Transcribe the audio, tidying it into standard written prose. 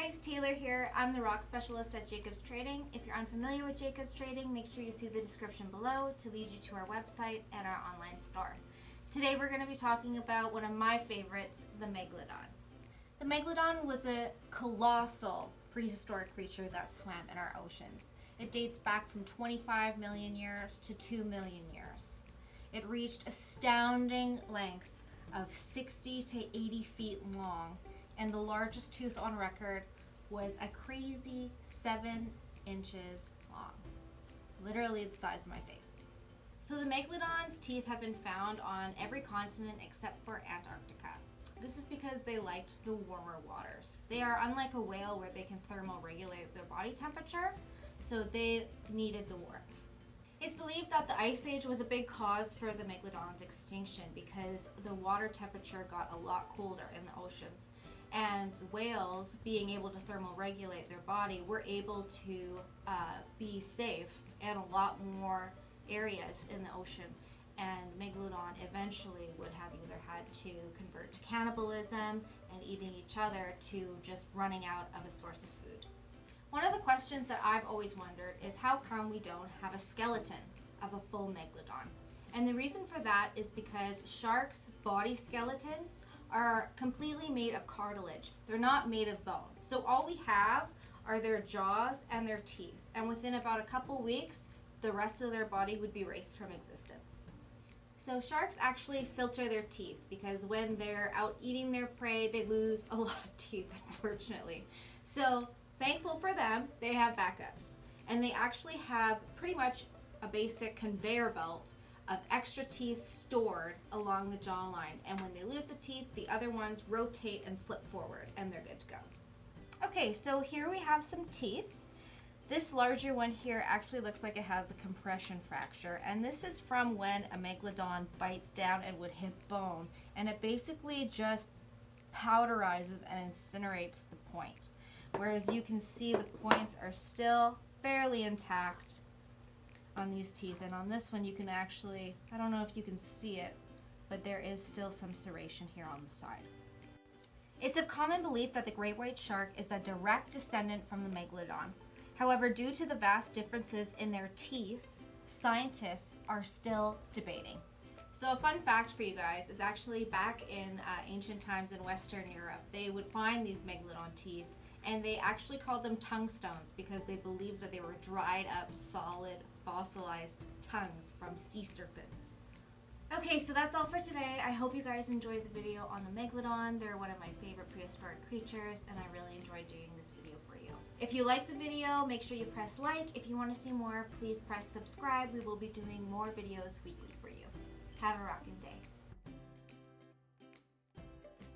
guys, Taylor here. I'm the rock specialist at Jacobs Trading. If you're unfamiliar with Jacobs Trading, make sure you see the description below to lead you to our website and our online store. Today we're going to be talking about one of my favorites, the Megalodon. The Megalodon was a colossal prehistoric creature that swam in our oceans. It dates back from 25 million years to 2 million years. It reached astounding lengths of 60 to 80 feet long, and the largest tooth on record was a crazy 7 inches long, literally the size of my face. So the Megalodon's teeth have been found on every continent except for Antarctica. This is because they liked the warmer waters. They are unlike a whale where they can thermoregulate their body temperature, so they needed the warmth. It's believed that the Ice Age was a big cause for the Megalodon's extinction because the water temperature got a lot colder in the oceans, and whales, being able to thermoregulate their body, were able to be safe in a lot more areas in the ocean, and Megalodon eventually would have either had to convert to cannibalism and eating each other to just running out of a source of food. One of the questions that I've always wondered is how come we don't have a skeleton of a full Megalodon? And the reason for that is because sharks' body skeletons are completely made of cartilage. They're not made of bone. So all we have are their jaws and their teeth. And within about a couple weeks, the rest of their body would be erased from existence. So sharks actually filter their teeth because when they're out eating their prey, they lose a lot of teeth, unfortunately. So thankful for them, they have backups. And they actually have pretty much a basic conveyor belt of extra teeth stored along the jawline. And when they lose the teeth, the other ones rotate and flip forward, and they're good to go. Okay, so here we have some teeth. This larger one here actually looks like it has a compression fracture, and this is from when a Megalodon bites down and would hit bone, and it basically just powderizes and incinerates the point. Whereas you can see the points are still fairly intact on these teeth, and on this one you can actually, I don't know if you can see it, but there is still some serration here on the side. It's of common belief that the great white shark is a direct descendant from the Megalodon. However, due to the vast differences in their teeth, scientists are still debating. So a fun fact for you guys is actually back in ancient times in Western Europe, they would find these Megalodon teeth, and they actually called them tongue stones because they believed that they were dried up, solid, fossilized tongues from sea serpents. Okay, so that's all for today. I hope you guys enjoyed the video on the Megalodon. They're one of my favorite prehistoric creatures, and I really enjoyed doing this video for you. If you like the video, make sure you press like. If you want to see more, please press subscribe. We will be doing more videos weekly for you. Have a rockin' day.